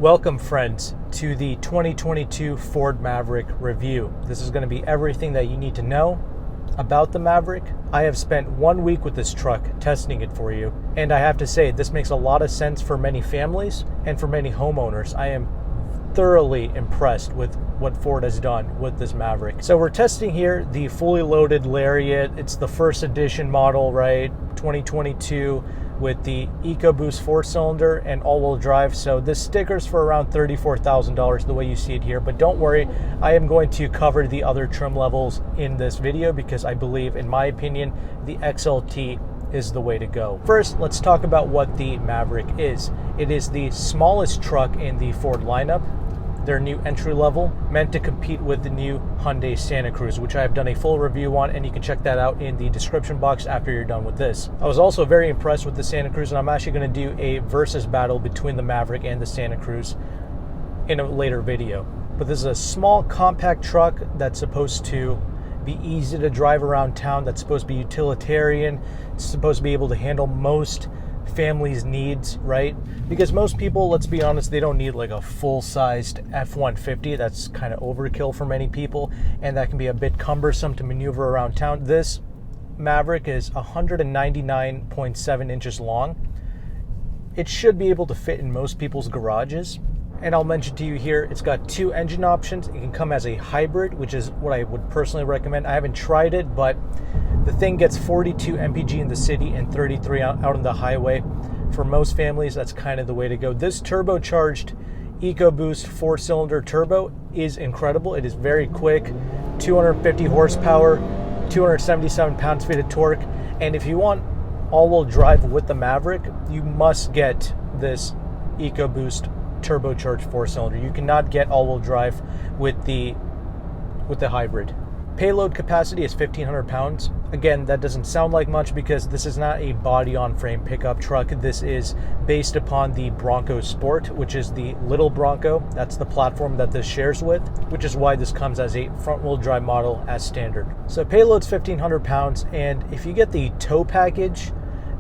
Welcome, friends, to the 2022 Ford Maverick review. This is going to be everything that you need to know about the Maverick. I have spent 1 week with this truck testing it for you, and I have to say this makes a lot of sense for many families and for many homeowners. I am thoroughly impressed with what Ford has done with this Maverick. So we're testing here the fully loaded Lariat. It's the first edition model, right? 2022 with the EcoBoost 4-cylinder and all-wheel drive. So this sticker's for around $34,000 the way you see it here, but don't worry, I am going to cover the other trim levels in this video because I believe, in my opinion, the XLT is the way to go. First, let's talk about what the Maverick is. It is the smallest truck in the Ford lineup. Their new entry level, meant to compete with the new Hyundai Santa Cruz, which I have done a full review on, and you can check that out in the description box after you're done with this. I was also very impressed with the Santa Cruz, and I'm actually going to do a versus battle between the Maverick and the Santa Cruz in a later video. But this is a small compact truck that's supposed to be easy to drive around town, that's supposed to be utilitarian, it's supposed to be able to handle most family's needs, right? Because most people, let's be honest, they don't need like a full-sized F-150. That's kind of overkill for many people, and that can be a bit cumbersome to maneuver around town. This Maverick is 199.7 inches long. It should be able to fit in most people's garages. And I'll mention to you here, it's got two engine options. It can come as a hybrid, which is what I would personally recommend. I haven't tried it, but the thing gets 42 mpg in the city and 33 out on the highway. For most families, that's kind of the way to go. This turbocharged EcoBoost 4-cylinder turbo is incredible. It is very quick, 250 horsepower, 277 pounds-feet of torque. And if you want all-wheel drive with the Maverick, you must get this EcoBoost turbocharged 4-cylinder. You cannot get all-wheel drive with the hybrid. Payload capacity is 1,500 pounds. Again, that doesn't sound like much because this is not a body-on-frame pickup truck. This is based upon the Bronco Sport, which is the little Bronco. That's the platform that this shares with, which is why this comes as a front-wheel drive model as standard. So payload's 1,500 pounds, and if you get the tow package,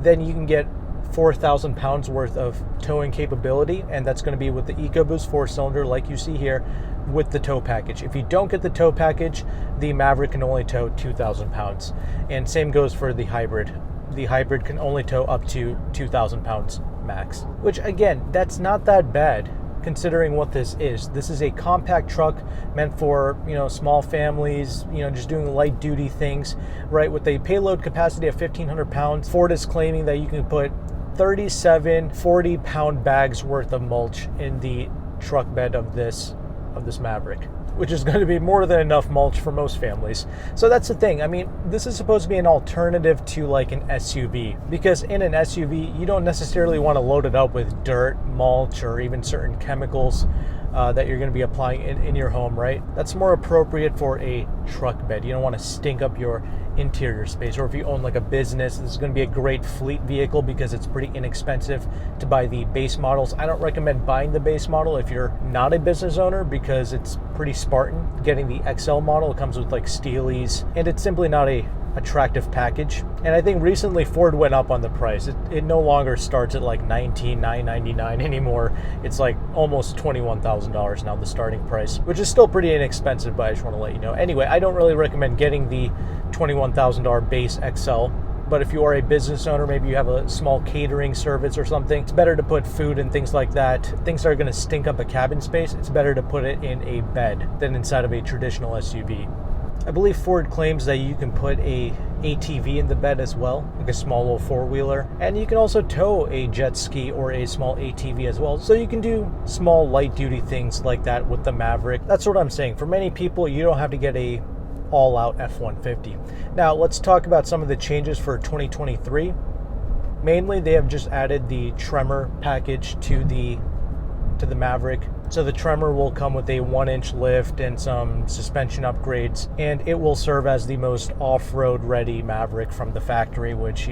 then you can get 4,000 pounds worth of towing capability, and that's going to be with the EcoBoost 4-cylinder like you see here with the tow package. If you don't get the tow package, the Maverick can only tow 2,000 pounds. And same goes for the hybrid. The hybrid can only tow up to 2,000 pounds max, which again, that's not that bad considering what this is. This is a compact truck meant for, small families, just doing light duty things, right? With a payload capacity of 1,500 pounds, Ford is claiming that you can put 37 40-pound bags worth of mulch in the truck bed of this Maverick, which is going to be more than enough mulch for most families. So that's the thing. I mean, this is supposed to be an alternative to like an SUV, because in an SUV, you don't necessarily want to load it up with dirt, mulch, or even certain chemicals that you're going to be applying in your home, right? That's more appropriate for a truck bed. You don't want to stink up your interior space. Or if you own like a business, this is going to be a great fleet vehicle because it's pretty inexpensive to buy the base models. I don't recommend buying the base model if you're not a business owner because it's pretty Spartan. Getting the XL model, it comes with like Steelies, and it's simply not a attractive package. And I think recently Ford went up on the price. It no longer starts at like $19,999 anymore. It's like almost $21,000 now, the starting price, which is still pretty inexpensive, but I just want to let you know. Anyway, I don't really recommend getting the $21,000 base XL. But if you are a business owner, maybe you have a small catering service or something, it's better to put food and things like that, things that are going to stink up a cabin space, it's better to put it in a bed than inside of a traditional SUV. I believe Ford claims that you can put a ATV in the bed as well, like a small little four-wheeler, and you can also tow a jet ski or a small ATV as well. So you can do small light-duty things like that with the Maverick. That's what I'm saying. For many people, you don't have to get a all-out F-150. Now, let's talk about some of the changes for 2023. Mainly, they have just added the Tremor package to the Maverick. So the Tremor will come with a 1-inch lift and some suspension upgrades, and it will serve as the most off-road ready Maverick from the factory, which,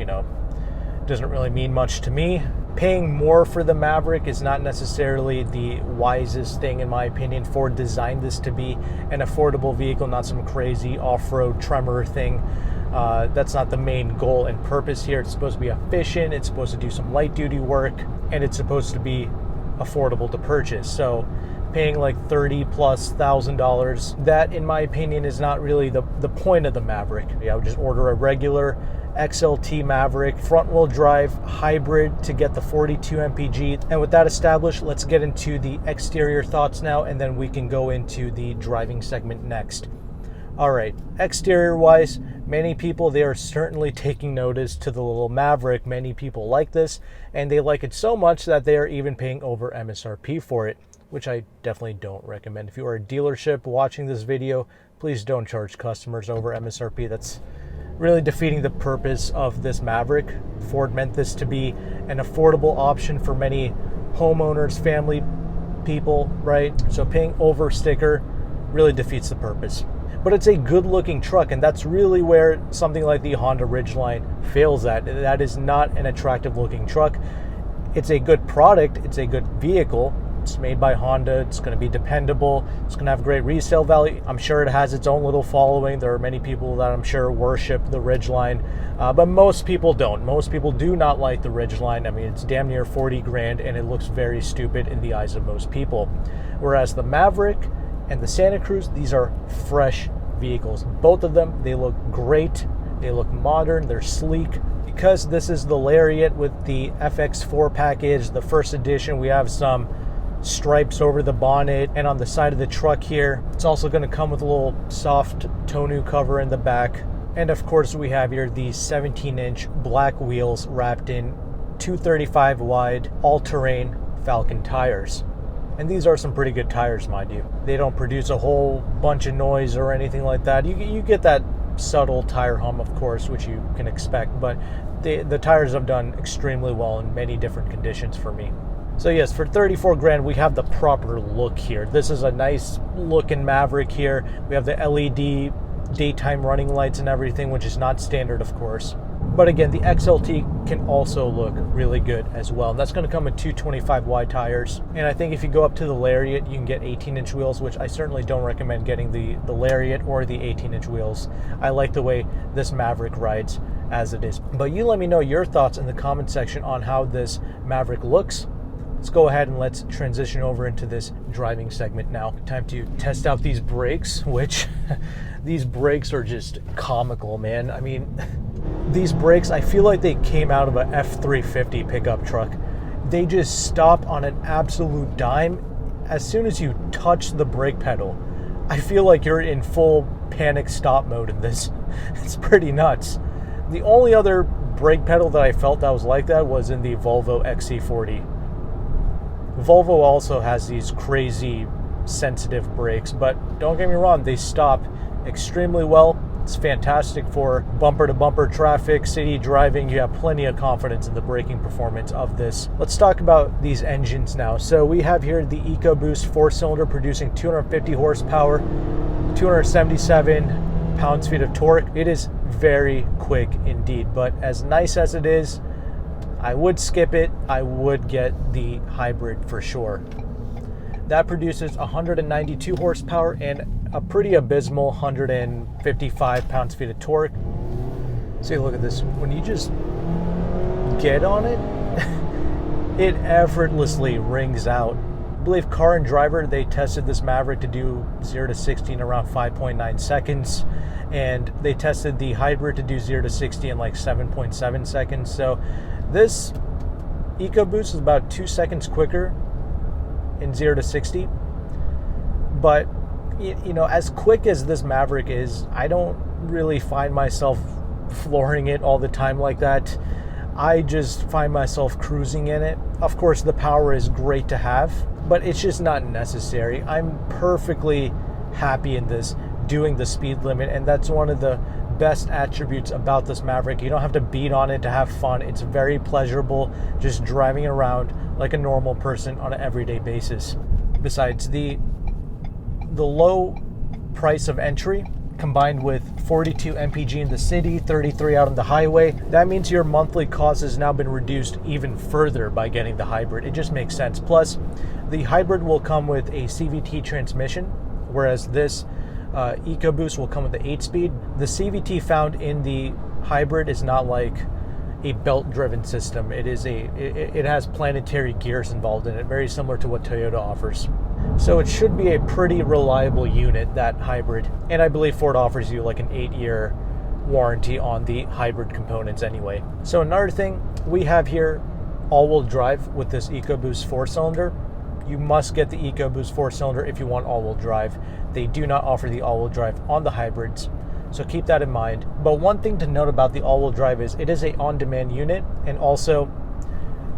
doesn't really mean much to me. Paying more for the Maverick is not necessarily the wisest thing in my opinion. Ford designed this to be an affordable vehicle, not some crazy off-road Tremor thing. That's not the main goal and purpose here. It's supposed to be efficient, it's supposed to do some light duty work, and it's supposed to be affordable to purchase. So paying like $30,000+, that in my opinion is not really the point of the Maverick. I would just order a regular XLT Maverick front wheel drive hybrid to get the 42 mpg. And with that established, let's get into the exterior thoughts now, and then we can go into the driving segment next. All right, exterior wise, many people, they are certainly taking notice to the little Maverick. Many people like this, and they like it so much that they are even paying over MSRP for it, which I definitely don't recommend. If you are a dealership watching this video, please don't charge customers over MSRP. That's really defeating the purpose of this Maverick. Ford meant this to be an affordable option for many homeowners, family people, right? So paying over sticker really defeats the purpose. But it's a good looking truck, and that's really where something like the Honda Ridgeline fails at. That is not an attractive looking truck. It's a good product, it's a good vehicle. It's made by Honda, it's going to be dependable, it's going to have great resale value. I'm sure it has its own little following. There are many people that I'm sure worship the Ridgeline, but most people don't. Most people do not like the Ridgeline. I mean, it's damn near 40 grand, and it looks very stupid in the eyes of most people. Whereas the Maverick and the Santa Cruz, these are fresh vehicles. Both of them, they look great, they look modern, they're sleek. Because this is the Lariat with the FX4 package, the first edition, we have some stripes over the bonnet and on the side of the truck here. It's also going to come with a little soft tonneau cover in the back. And of course we have here the 17-inch black wheels wrapped in 235 wide all-terrain Falcon tires. And these are some pretty good tires, mind you. They don't produce a whole bunch of noise or anything like that. You get that subtle tire hum, of course, which you can expect, but the tires have done extremely well in many different conditions for me. So yes, for 34 grand, we have the proper look here. This is a nice looking Maverick here. We have the LED daytime running lights and everything, which is not standard, of course. But again, the XLT can also look really good as well. And that's going to come with 225 wide tires. And I think if you go up to the Lariat, you can get 18-inch wheels, which I certainly don't recommend getting the Lariat or the 18-inch wheels. I like the way this Maverick rides as it is. But you let me know your thoughts in the comment section on how this Maverick looks. Let's go ahead and let's transition over into this driving segment now. Time to test out these brakes, which these brakes are just comical, man. I mean, these brakes, I feel like they came out of a F-350 pickup truck. They just stop on an absolute dime. As soon as you touch the brake pedal, I feel like you're in full panic stop mode in this. It's pretty nuts. The only other brake pedal that I felt that was like that was in the Volvo XC40. Volvo also has these crazy sensitive brakes, but don't get me wrong, they stop extremely well. It's fantastic for bumper-to-bumper traffic, city driving. You have plenty of confidence in the braking performance of this. Let's talk about these engines now. So we have here the EcoBoost 4-cylinder producing 250 horsepower, 277 pounds-feet of torque. It is very quick indeed, but as nice as it is, I would skip it. I would get the hybrid for sure. That produces 192 horsepower and a pretty abysmal 155 pounds-feet of torque. See, look at this. When you just get on it, it effortlessly rings out. I believe Car and Driver, they tested this Maverick to do 0 to 60 in around 5.9 seconds. And they tested the hybrid to do 0 to 60 in like 7.7 seconds. So this EcoBoost is about 2 seconds quicker in 0 to 60. But, you know, as quick as this Maverick is, I don't really find myself flooring it all the time like that. I just find myself cruising in it. Of course, the power is great to have, but it's just not necessary. I'm perfectly happy in this doing the speed limit, and that's one of the best attributes about this Maverick. You don't have to beat on it to have fun. It's very pleasurable just driving around like a normal person on an everyday basis. Besides, the low price of entry combined with 42 mpg in the city, 33 out on the highway, that means your monthly cost has now been reduced even further by getting the hybrid. It just makes sense. Plus, the hybrid will come with a CVT transmission, whereas this EcoBoost will come with the 8-speed. The CVT found in the hybrid is not like a belt-driven system. It has planetary gears involved in it, very similar to what Toyota offers. So it should be a pretty reliable unit, that hybrid. And I believe Ford offers you like an 8-year warranty on the hybrid components anyway. So another thing we have here, all-wheel drive with this EcoBoost 4-cylinder. You must get the EcoBoost 4-cylinder if you want all-wheel drive. They do not offer the all-wheel drive on the hybrids, so keep that in mind. But one thing to note about the all-wheel drive is it is a on-demand unit, and also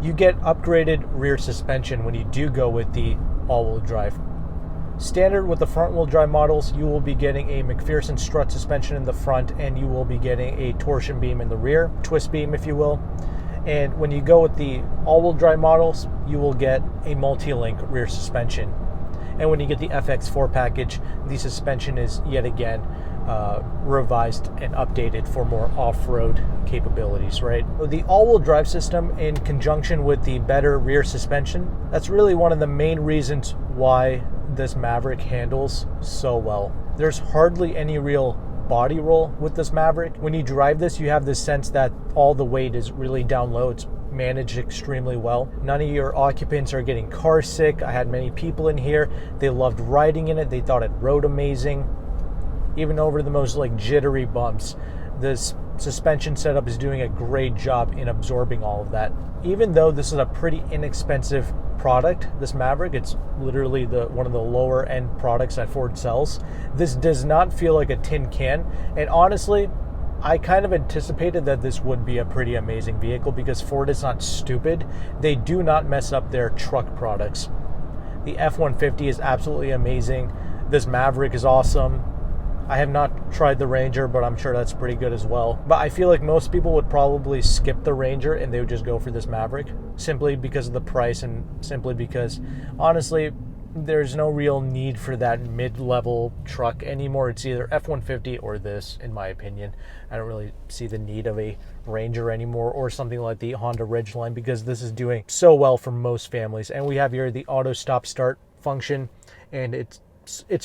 you get upgraded rear suspension when you do go with the all-wheel drive. Standard with the front-wheel drive models, you will be getting a McPherson strut suspension in the front, and you will be getting a torsion beam in the rear, twist beam if you will. And when you go with the all-wheel drive models, you will get a multi-link rear suspension. And when you get the FX4 package, the suspension is yet again revised and updated for more off-road capabilities, right? The all-wheel drive system, in conjunction with the better rear suspension, that's really one of the main reasons why this Maverick handles so well. There's hardly any real body roll with this Maverick. When you drive this, you have this sense that all the weight is really down low. It's managed extremely well. None of your occupants are getting car sick. I had many people in here. They loved riding in it. They thought it rode amazing. Even over the most like jittery bumps, this suspension setup is doing a great job in absorbing all of that. Even though this is a pretty inexpensive product, this Maverick, it's literally one of the lower end products that Ford sells. This does not feel like a tin can, and honestly, I kind of anticipated that this would be a pretty amazing vehicle because Ford is not stupid. They do not mess up their truck products. The F-150 is absolutely amazing. This Maverick is awesome. I have not tried the Ranger, but I'm sure that's pretty good as well. But I feel like most people would probably skip the Ranger and they would just go for this Maverick simply because of the price and simply because, honestly, there's no real need for that mid-level truck anymore. It's either F-150 or this, in my opinion. I don't really see the need of a Ranger anymore or something like the Honda Ridgeline because this is doing so well for most families. And we have here the auto stop start function, and it's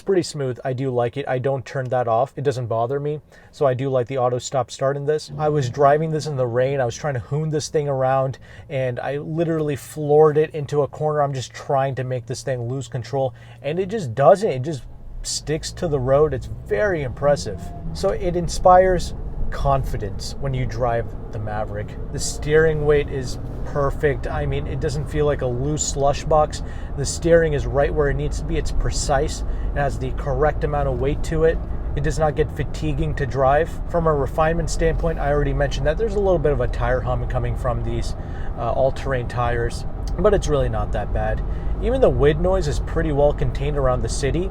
pretty smooth. I do like it. I don't turn that off. It doesn't bother me. So I do like the auto stop start in this. I was driving this in the rain. I was trying to hoon this thing around and I literally floored it into a corner. I'm just trying to make this thing lose control and it just doesn't. It just sticks to the road. It's very impressive. So it inspires confidence when you drive the Maverick. The steering weight is perfect. I mean, it doesn't feel like a loose slush box. The steering is right where it needs to be. It's precise. It has the correct amount of weight to it. It does not get fatiguing to drive. From a refinement standpoint, I already mentioned that there's a little bit of a tire hum coming from these all-terrain tires, but it's really not that bad. Even the wind noise is pretty well contained around the city.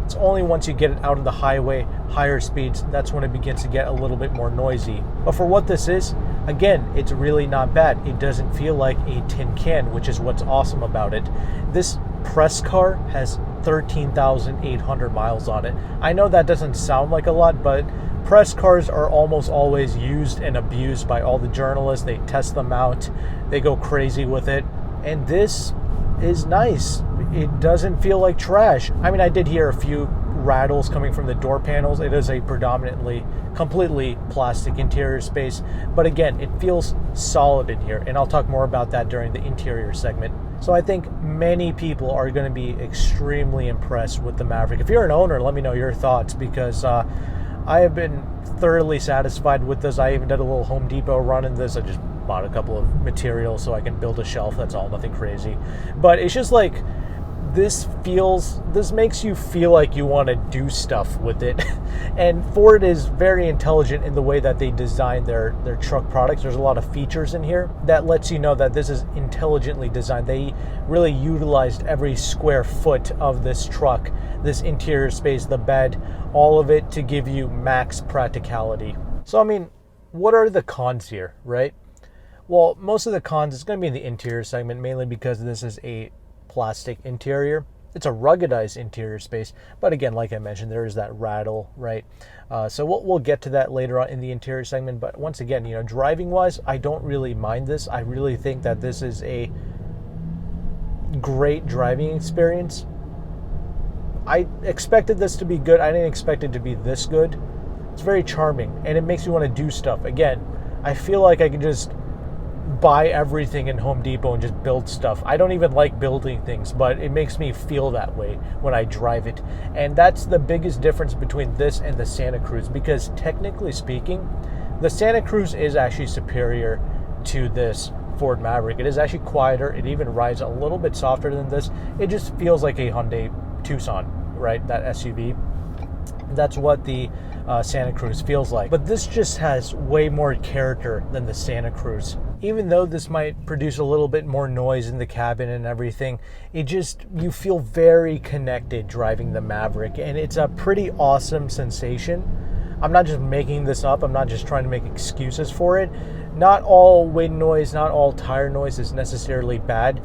It's only once you get it out on the highway, higher speeds, that's when it begins to get a little bit more noisy. But for what this is, again, it's really not bad. It doesn't feel like a tin can, which is what's awesome about it. This press car has 13,800 miles on it. I know that doesn't sound like a lot, but press cars are almost always used and abused by all the journalists. They test them out. They go crazy with it. And this is nice. It doesn't feel like trash. I mean, I did hear a few rattles coming from the door panels. It is a predominantly completely plastic interior space, but again, it feels solid in here, and I'll talk more about that during the interior segment. So I think many people are going to be extremely impressed with the Maverick. If you're an owner, let me know your thoughts because I have been thoroughly satisfied with this. I even did a little Home Depot run in this. I just bought a couple of materials so I can build a shelf. That's all, nothing crazy. But it's just like, this makes you feel like you want to do stuff with it. And Ford is very intelligent in the way that they design their truck products. There's a lot of features in here that lets you know that this is intelligently designed. They really utilized every square foot of this truck, this interior space, the bed, all of it to give you max practicality. So, I mean, what are the cons here, right? Well, most of the cons is going to be in the interior segment, mainly because this is a plastic interior. It's a ruggedized interior space, but again, like I mentioned, there is that rattle, right? So we'll get to that later on in the interior segment. But once again, you know, driving wise, I don't really mind this. I really think that this is a great driving experience. I expected this to be good. I didn't expect it to be this good. It's very charming and it makes me want to do stuff. Again, I feel like I can just buy everything in Home Depot and just build stuff. I don't even like building things, but it makes me feel that way when I drive it. And that's the biggest difference between this and the Santa Cruz, because technically speaking, the Santa Cruz is actually superior to this Ford Maverick. It is actually quieter. It even rides a little bit softer than this. It just feels like a Hyundai Tucson, right? That SUV. That's what the Santa Cruz feels like. But this just has way more character than the Santa Cruz. Even though this might produce a little bit more noise in the cabin and everything, you feel very connected driving the Maverick, and it's a pretty awesome sensation. I'm not just making this up. I'm not just trying to make excuses for it. Not all wind noise, not all tire noise is necessarily bad.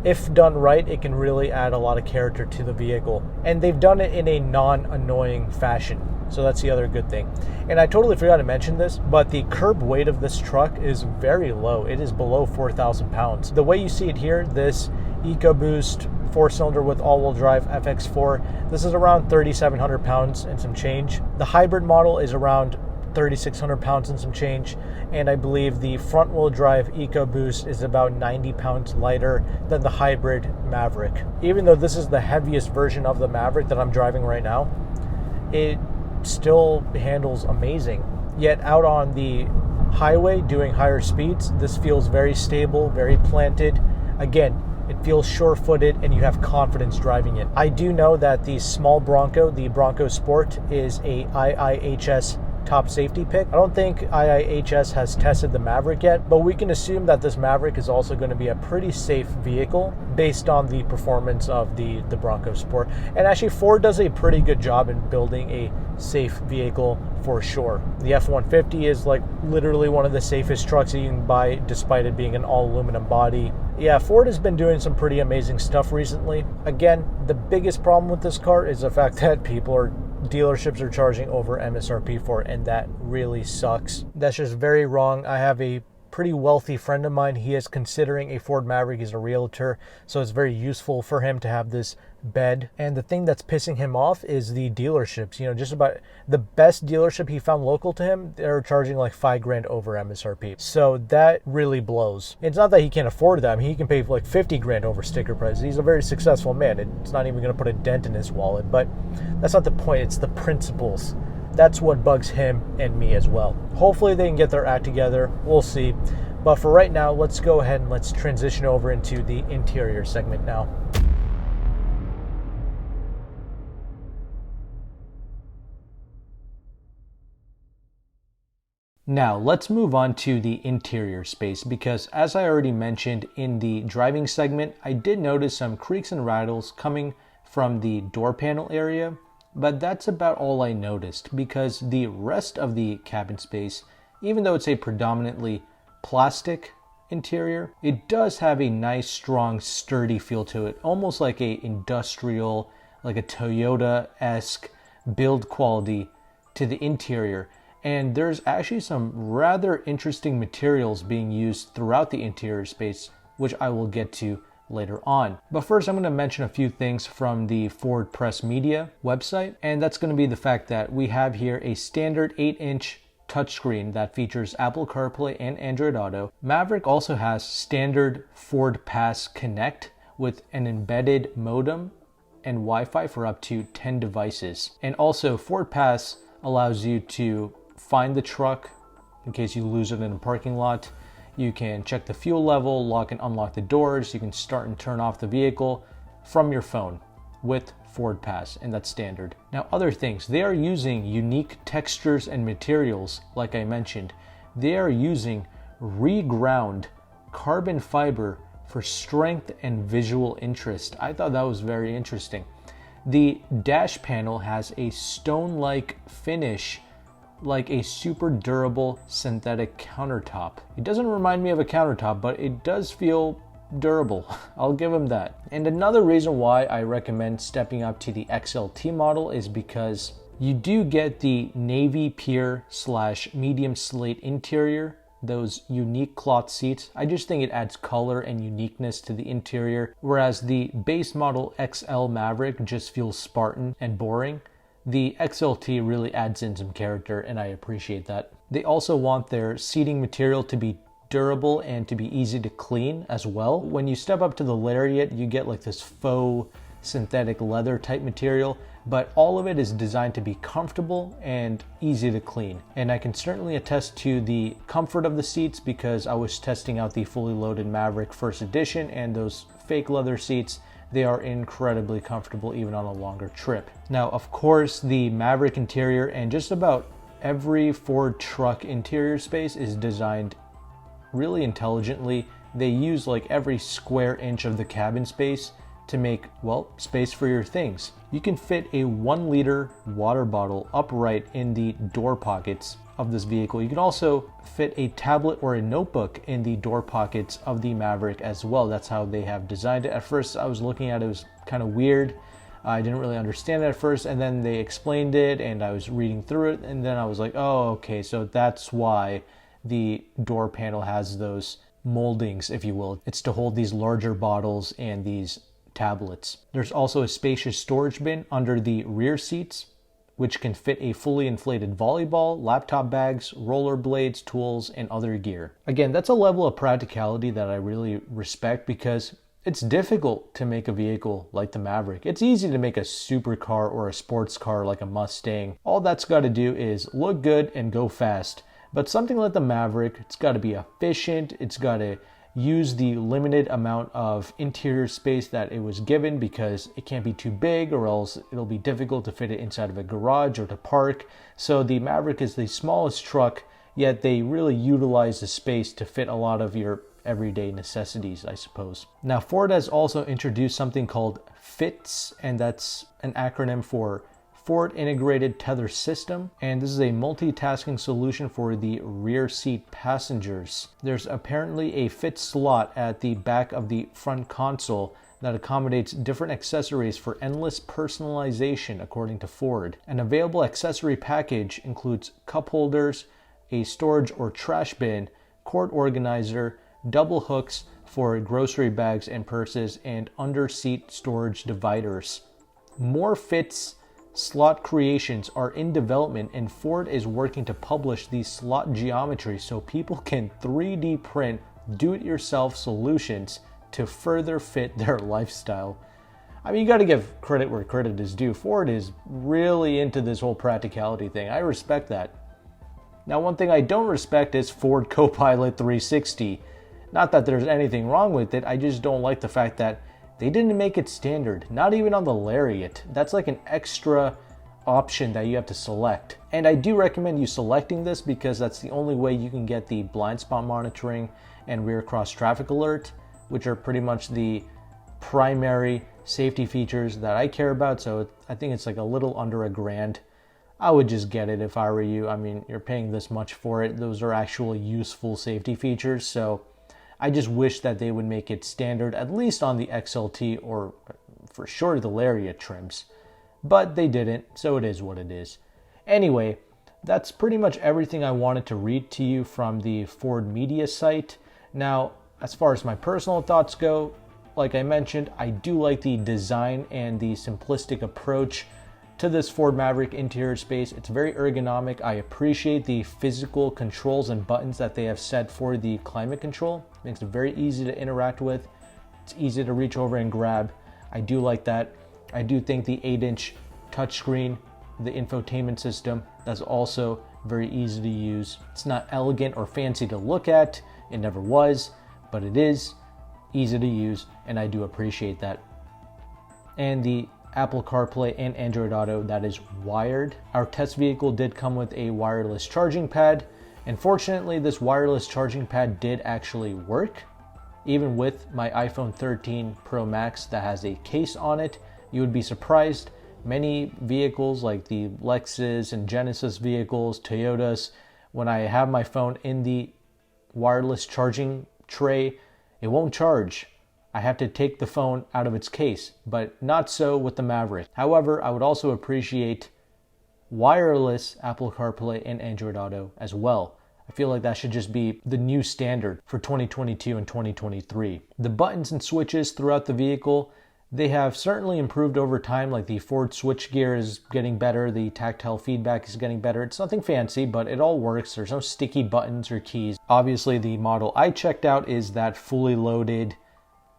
If done right, it can really add a lot of character to the vehicle. And they've done it in a non-annoying fashion. So that's the other good thing. And I totally forgot to mention this, but the curb weight of this truck is very low. It is below 4,000 pounds. The way you see it here, this EcoBoost 4-cylinder with all-wheel drive FX4, this is around 3,700 pounds and some change. The hybrid model is around 3,600 pounds and some change, and I believe the front-wheel drive EcoBoost is about 90 pounds lighter than the hybrid Maverick. Even though this is the heaviest version of the Maverick that I'm driving right now, it still handles amazing. Yet out on the highway doing higher speeds, this feels very stable, very planted. Again, it feels sure-footed and you have confidence driving it. I do know that the small Bronco, the Bronco Sport, is a IIHS top safety pick. I don't think IIHS has tested the Maverick yet, but we can assume that this Maverick is also going to be a pretty safe vehicle based on the performance of the Bronco Sport. And actually, Ford does a pretty good job in building a safe vehicle for sure. The F-150 is like literally one of the safest trucks that you can buy, despite it being an all-aluminum body. Yeah, Ford has been doing some pretty amazing stuff recently. Again, the biggest problem with this car is the fact that dealerships are charging over MSRP for it, and that really sucks. That's just very wrong. I have a pretty wealthy friend of mine. He is considering a Ford Maverick. He's a realtor, so it's very useful for him to have this bed. And the thing that's pissing him off is the dealerships. You know, just about the best dealership he found local to him, they're charging like $5,000 over MSRP. So that really blows. It's not that he can't afford that. I mean, he can pay like $50,000 over sticker price. He's a very successful man. It's not even going to put a dent in his wallet, but that's not the point. It's the principles. That's what bugs him and me as well. Hopefully they can get their act together. We'll see. But for right now, let's go ahead and let's transition over into the interior segment now. Now, let's move on to the interior space, because as I already mentioned in the driving segment, I did notice some creaks and rattles coming from the door panel area, but that's about all I noticed, because the rest of the cabin space, even though it's a predominantly plastic interior, it does have a nice, strong, sturdy feel to it, almost like a industrial, like a Toyota-esque build quality to the interior. And there's actually some rather interesting materials being used throughout the interior space, which I will get to later on. But first, I'm going to mention a few things from the Ford Press Media website, and that's going to be the fact that we have here a standard 8-inch touchscreen that features Apple CarPlay and Android Auto. Maverick also has standard Ford Pass Connect with an embedded modem and Wi-Fi for up to 10 devices. And also, Ford Pass allows you to find the truck in case you lose it in a parking lot. You can check the fuel level, lock and unlock the doors. You can start and turn off the vehicle from your phone with Ford Pass, and that's standard. Now, other things, they are using unique textures and materials. Like I mentioned, they are using reground carbon fiber for strength and visual interest. I thought that was very interesting. The dash panel has a stone-like finish, like a super durable synthetic countertop. It doesn't remind me of a countertop, but it does feel durable. I'll give them that. And another reason why I recommend stepping up to the XLT model is because you do get the navy pier / medium slate interior, those unique cloth seats. I just think it adds color and uniqueness to the interior, whereas the base model XL Maverick just feels Spartan and boring. The XLT really adds in some character, and I appreciate that. They also want their seating material to be durable and to be easy to clean as well. When you step up to the Lariat, you get like this faux synthetic leather type material, but all of it is designed to be comfortable and easy to clean. And I can certainly attest to the comfort of the seats because I was testing out the fully loaded Maverick First Edition, and those fake leather seats, they are incredibly comfortable even on a longer trip. Now, of course, the Maverick interior and just about every Ford truck interior space is designed really intelligently. They use like every square inch of the cabin space to make, well, space for your things. You can fit a 1-liter water bottle upright in the door pockets of this vehicle. You can also fit a tablet or a notebook in the door pockets of the Maverick as well. That's how they have designed it. At first I was looking at it, it was kind of weird. I didn't really understand it at first, and then they explained it and I was reading through it, and then I was like, oh, okay, so that's why the door panel has those moldings, if you will. It's to hold these larger bottles and these tablets. There's also a spacious storage bin under the rear seats, which can fit a fully inflated volleyball, laptop bags, rollerblades, tools, and other gear. Again, that's a level of practicality that I really respect because it's difficult to make a vehicle like the Maverick. It's easy to make a supercar or a sports car like a Mustang. All that's got to do is look good and go fast. But something like the Maverick, it's got to be efficient, it's got to use the limited amount of interior space that it was given because it can't be too big or else it'll be difficult to fit it inside of a garage or to park. So the Maverick is the smallest truck, yet they really utilize the space to fit a lot of your everyday necessities, I suppose. Now, Ford has also introduced something called FITS, and that's an acronym for Ford Integrated Tether System, and this is a multitasking solution for the rear seat passengers. There's apparently a fit slot at the back of the front console that accommodates different accessories for endless personalization, according to Ford. An available accessory package includes cup holders, a storage or trash bin, cord organizer, double hooks for grocery bags and purses, and under-seat storage dividers. More FITS slot creations are in development, and Ford is working to publish these slot geometries so people can 3D print do-it-yourself solutions to further fit their lifestyle. I mean, you got to give credit where credit is due. Ford is really into this whole practicality thing. I respect that. Now, one thing I don't respect is Ford Copilot 360. Not that there's anything wrong with it, I just don't like the fact that they didn't make it standard, not even on the Lariat. That's like an extra option that you have to select. And I do recommend you selecting this because that's the only way you can get the blind spot monitoring and rear cross traffic alert, which are pretty much the primary safety features that I care about. So I think it's like a little under $1,000. I would just get it if I were you. I mean, you're paying this much for it. Those are actually useful safety features. So I just wish that they would make it standard, at least on the XLT or for sure the Lariat trims. But they didn't, so it is what it is. Anyway, that's pretty much everything I wanted to read to you from the Ford Media site. Now, as far as my personal thoughts go, like I mentioned, I do like the design and the simplistic approach to this Ford Maverick interior space. It's very ergonomic. I appreciate the physical controls and buttons that they have set for the climate control. It makes it very easy to interact with. It's easy to reach over and grab. I do like that. I do think the 8-inch touchscreen, the infotainment system, that's also very easy to use. It's not elegant or fancy to look at. It never was, but it is easy to use, and I do appreciate that. And the Apple CarPlay and Android Auto, that is wired. Our test vehicle did come with a wireless charging pad, and fortunately this wireless charging pad did actually work. Even with my iPhone 13 Pro Max that has a case on it, you would be surprised. Many vehicles like the Lexus and Genesis vehicles, Toyotas, when I have my phone in the wireless charging tray, it won't charge. I have to take the phone out of its case, but not so with the Maverick. However, I would also appreciate wireless Apple CarPlay and Android Auto as well. I feel like that should just be the new standard for 2022 and 2023. The buttons and switches throughout the vehicle, They have certainly improved over time, like the Ford switchgear is getting better, the tactile feedback is getting better. It's nothing fancy, but it all works. There's no sticky buttons or keys. Obviously, the model I checked out is that fully loaded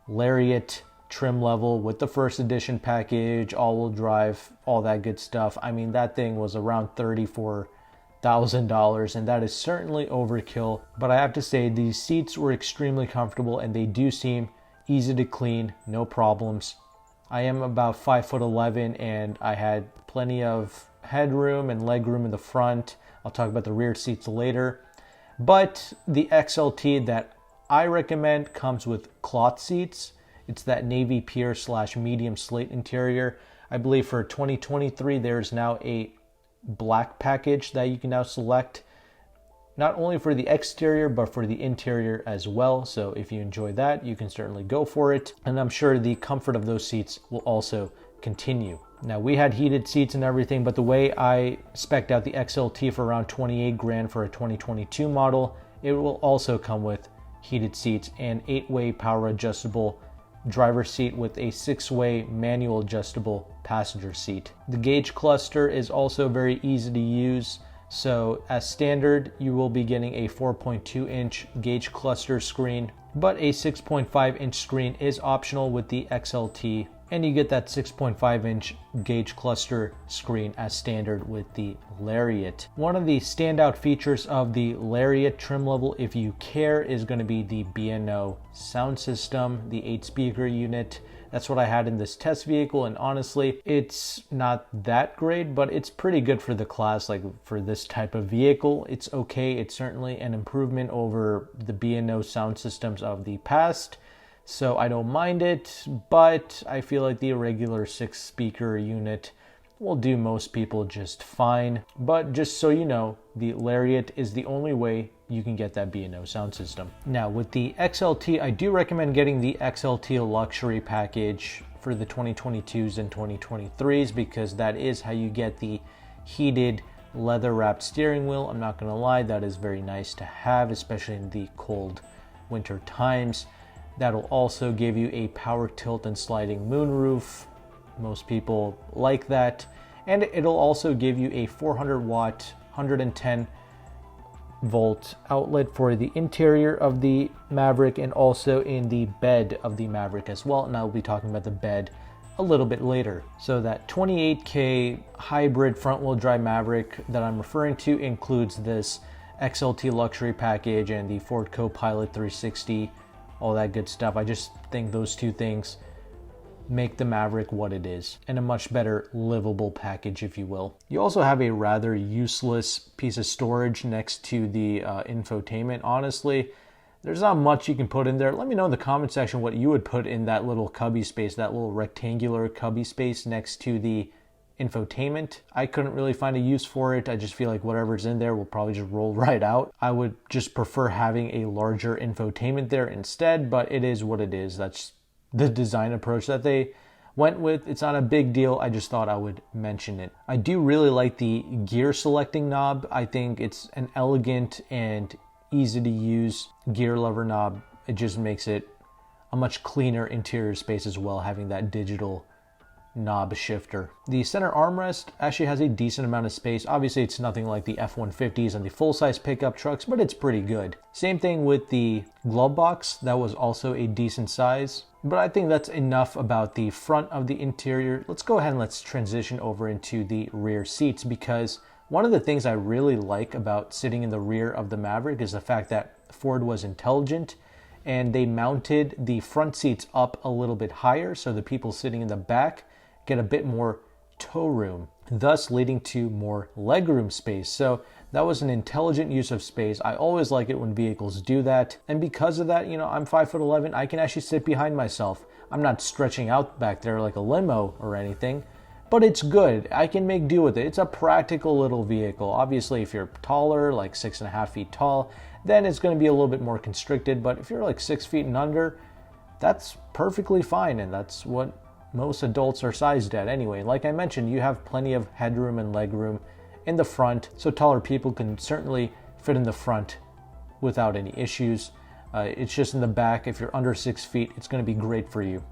Lariat trim level with the first edition package, all-wheel drive, all that good stuff. I mean, that thing was around $34,000, and that is certainly overkill. But I have to say, these seats were extremely comfortable, and they do seem easy to clean, no problems. I am about 5'11", and I had plenty of headroom and legroom in the front. I'll talk about the rear seats later. But the XLT that I recommend comes with cloth seats. It's that navy pear / medium slate interior. I believe for 2023 there's now a black package that you can now select, not only for the exterior but for the interior as well. So if you enjoy that, you can certainly go for it, and I'm sure the comfort of those seats will also continue. Now, we had heated seats and everything, but the way I spec'd out the XLT for around 28 grand for a 2022 model, it will also come with heated seats and 8-way power adjustable driver's seat with a 6-way manual adjustable passenger seat. The gauge cluster is also very easy to use. So as standard, you will be getting a 4.2-inch gauge cluster screen, but a 6.5-inch screen is optional with the XLT, and you get that 6.5-inch gauge cluster screen as standard with the Lariat. One of the standout features of the Lariat trim level, if you care, is going to be the B&O sound system, the 8-speaker unit. That's what I had in this test vehicle, and honestly, it's not that great, but it's pretty good for the class. Like, for this type of vehicle, it's okay. It's certainly an improvement over the B&O sound systems of the past, so I don't mind it, but I feel like the irregular 6-speaker unit will do most people just fine. But just so you know, the Lariat is the only way you can get that B&O sound system. Now, with the XLT, I do recommend getting the XLT luxury package for the 2022s and 2023s, because that is how you get the heated leather wrapped steering wheel. I'm not gonna lie, that is very nice to have, especially in the cold winter times. That'll also give you a power tilt and sliding moonroof. Most people like that. And it'll also give you a 400 watt, 110 volt outlet for the interior of the Maverick, and also in the bed of the Maverick as well. And I'll be talking about the bed a little bit later. So that 28K hybrid front wheel drive Maverick that I'm referring to includes this XLT luxury package and the Ford Co-Pilot 360, all that good stuff. I just think those two things make the Maverick what it is, and a much better livable package, if you will. You also have a rather useless piece of storage next to the infotainment. Honestly, there's not much you can put in there. Let me know in the comment section what you would put in that little cubby space, that little rectangular cubby space next to the infotainment. I couldn't really find a use for it. I just feel like whatever's in there will probably just roll right out. I would just prefer having a larger infotainment there instead, but it is what it is. That's the design approach that they went with. It's not a big deal. I just thought I would mention it. I do really like the gear selecting knob. I think it's an elegant and easy to use gear lever knob. It just makes it a much cleaner interior space as well, having that digital knob shifter. The center armrest actually has a decent amount of space. Obviously, it's nothing like the F-150s and the full-size pickup trucks, but it's pretty good. Same thing with the glove box. That was also a decent size. But I think that's enough about the front of the interior. Let's go ahead and let's transition over into the rear seats, because one of the things I really like about sitting in the rear of the Maverick is the fact that Ford was intelligent and they mounted the front seats up a little bit higher, so the people sitting in the back get a bit more toe room, thus leading to more legroom space. So that was an intelligent use of space. I always like it when vehicles do that. And because of that, you know, I'm 5'11", I can actually sit behind myself. I'm not stretching out back there like a limo or anything, but it's good. I can make do with it. It's a practical little vehicle. Obviously, if you're taller, like 6.5 feet tall, then it's going to be a little bit more constricted. But if you're like 6 feet and under, that's perfectly fine. And that's what most adults are sized at anyway. Like I mentioned, you have plenty of headroom and legroom in the front, so taller people can certainly fit in the front without any issues. It's just in the back, if you're under 6 feet, it's going to be great for you.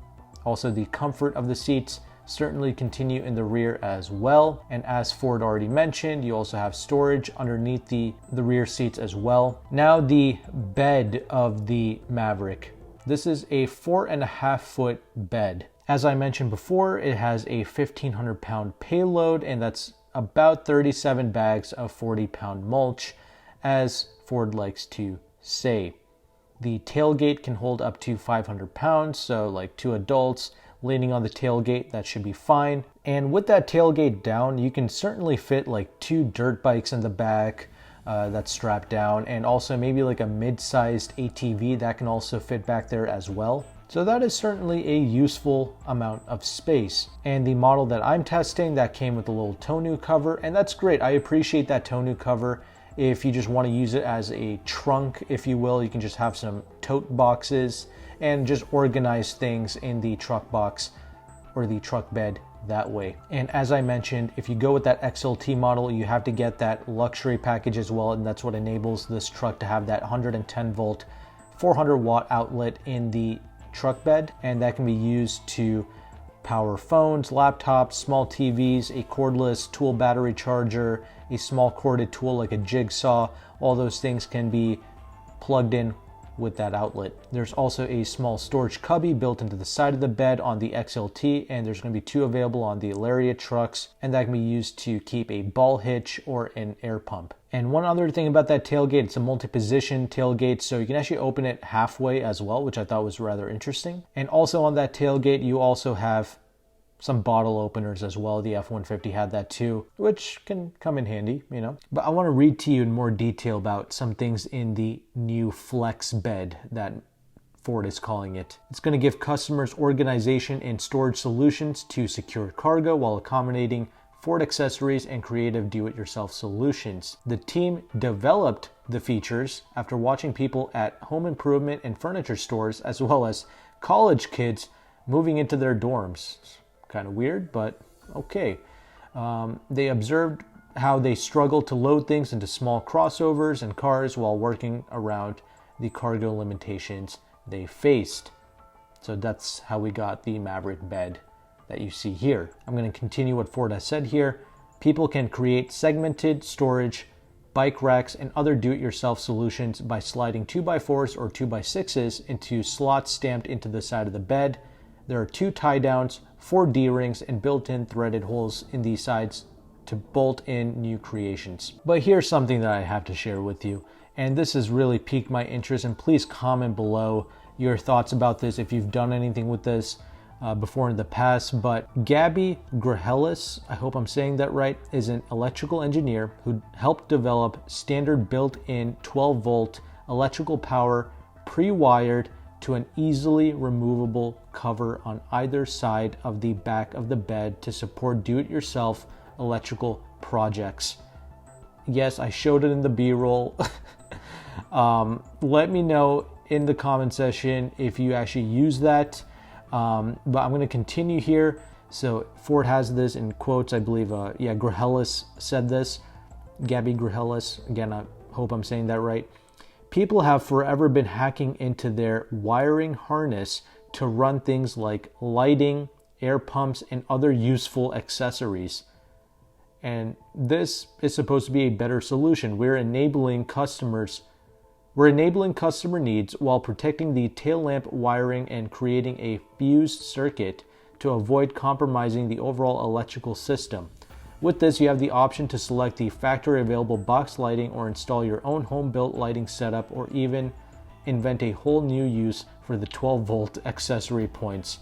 Also, the comfort of the seats certainly continue in the rear as well. And as Ford already mentioned, you also have storage underneath the rear seats as well. Now the bed of the Maverick. This is a 4.5 foot bed. As I mentioned before, it has a 1,500 pound payload, and that's about 37 bags of 40 pound mulch, as Ford likes to say. The tailgate can hold up to 500 pounds, so like 2 adults leaning on the tailgate, that should be fine. And with that tailgate down, you can certainly fit like 2 dirt bikes in the back that's strapped down, and also maybe like a mid-sized ATV that can also fit back there as well. So that is certainly a useful amount of space. And the model that I'm testing, that came with a little tonneau cover, and that's great. I appreciate that tonneau cover. If you just want to use it as a trunk, if you will, you can just have some tote boxes and just organize things in the truck box or the truck bed that way. And as I mentioned, if you go with that XLT model, you have to get that luxury package as well, and that's what enables this truck to have that 110 volt 400 watt outlet in the truck bed, and that can be used to power phones, laptops, small TVs, a cordless tool battery charger, a small corded tool like a jigsaw. All those things can be plugged in with that outlet. There's also a small storage cubby built into the side of the bed on the XLT, and there's going to be 2 available on the Lariat trucks, and that can be used to keep a ball hitch or an air pump. And one other thing about that tailgate, it's a multi-position tailgate, so you can actually open it halfway as well, which I thought was rather interesting. And also on that tailgate, you also have some bottle openers as well. The F-150 had that too, which can come in handy, you know. But I want to read to you in more detail about some things in the new FlexBed that Ford is calling it. It's going to give customers organization and storage solutions to secure cargo while accommodating Ford accessories and creative do-it-yourself solutions. The team developed the features after watching people at home improvement and furniture stores, as well as college kids moving into their dorms. Kind of weird, but okay. They observed how they struggled to load things into small crossovers and cars while working around the cargo limitations they faced. So that's how we got the Maverick bed that you see here. I'm going to continue what Ford has said here. People can create segmented storage, bike racks, and other do-it-yourself solutions by sliding 2x4s or 2x6s into slots stamped into the side of the bed. There are 2 tie downs, 4 D-rings, and built-in threaded holes in the sides to bolt in new creations. But here's something that I have to share with you, and this has really piqued my interest, and please comment below your thoughts about this if you've done anything with this before in the past. But Gabby Grehelis, I hope I'm saying that right, is an electrical engineer who helped develop standard built-in 12 volt electrical power pre-wired to an easily removable cover on either side of the back of the bed to support do-it-yourself electrical projects. Yes, I showed it in the B-roll. Let me know in the comment section if you actually use that. But I'm going to continue here. So Ford has this in quotes, I believe. Grehelis said this. Gabby Grehelis. Again, I hope I'm saying that right. People have forever been hacking into their wiring harness to run things like lighting, air pumps, and other useful accessories. And this is supposed to be a better solution. We're enabling customer needs while protecting the tail lamp wiring and creating a fused circuit to avoid compromising the overall electrical system. With this, you have the option to select the factory available box lighting or install your own home-built lighting setup, or even invent a whole new use for the 12 volt accessory points.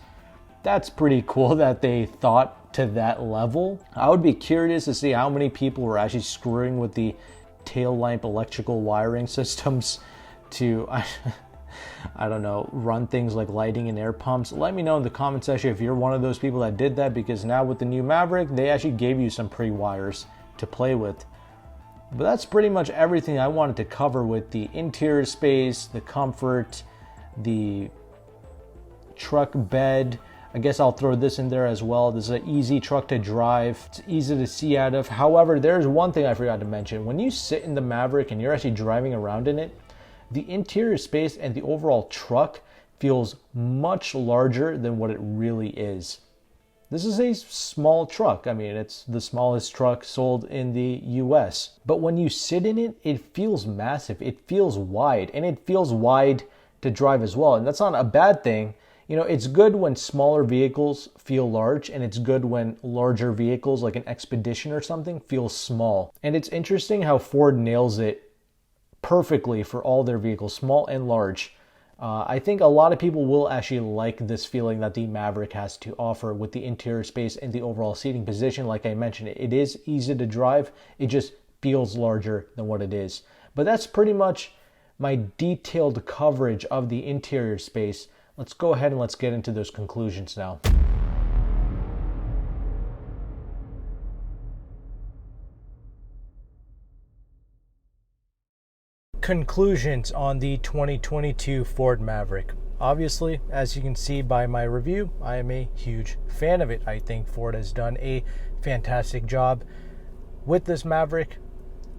That's pretty cool that they thought to that level. I would be curious to see how many people were actually screwing with the tail lamp electrical wiring systems to I don't know, run things like lighting and air pumps. Let me know in the comment section if you're one of those people that did that, because now with the new Maverick, they actually gave you some pre-wires to play with. But that's pretty much everything I wanted to cover with the interior space, the comfort, the truck bed. I guess I'll throw this in there as well. This is an easy truck to drive. It's easy to see out of. However, there's one thing I forgot to mention. When you sit in the Maverick and you're actually driving around in it, the interior space and the overall truck feels much larger than what it really is. This is a small truck. I mean, it's the smallest truck sold in the US. But when you sit in it, it feels massive. It feels wide, and it feels wide to drive as well. And that's not a bad thing. You know, it's good when smaller vehicles feel large, and it's good when larger vehicles like an Expedition or something feel small. And it's interesting how Ford nails it perfectly for all their vehicles, small and large. I think a lot of people will actually like this feeling that the Maverick has to offer with the interior space and the overall seating position. Like I mentioned, it is easy to drive. It just feels larger than what it is. But that's pretty much my detailed coverage of the interior space. Let's go ahead and let's get into those conclusions now. Conclusions on the 2022 Ford Maverick. Obviously, as you can see by my review, I am a huge fan of it. I think Ford has done a fantastic job with this Maverick.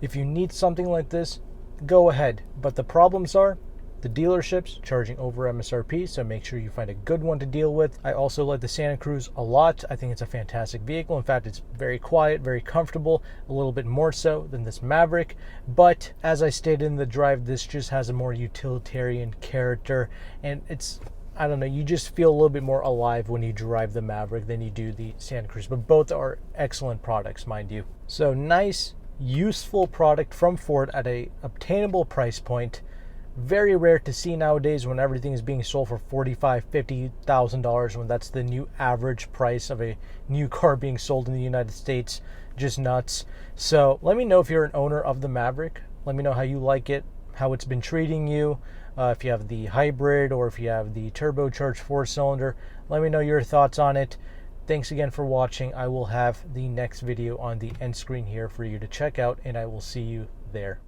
If you need something like this, go ahead. But the problems are the dealerships charging over MSRP, so make sure you find a good one to deal with. I also like the Santa Cruz a lot. I think it's a fantastic vehicle. In fact, it's very quiet, very comfortable, a little bit more so than this Maverick. But as I stated in the drive, this just has a more utilitarian character, and it's, I don't know, you just feel a little bit more alive when you drive the Maverick than you do the Santa Cruz. But both are excellent products, mind you. So nice, useful product from Ford at a obtainable price point. Very rare to see nowadays when everything is being sold for $45,000, $50,000, when that's the new average price of a new car being sold in the United States. Just nuts. So let me know if you're an owner of the Maverick. Let me know how you like it, how it's been treating you. If you have the hybrid or if you have the turbocharged 4-cylinder, let me know your thoughts on it. Thanks again for watching. I will have the next video on the end screen here for you to check out, and I will see you there.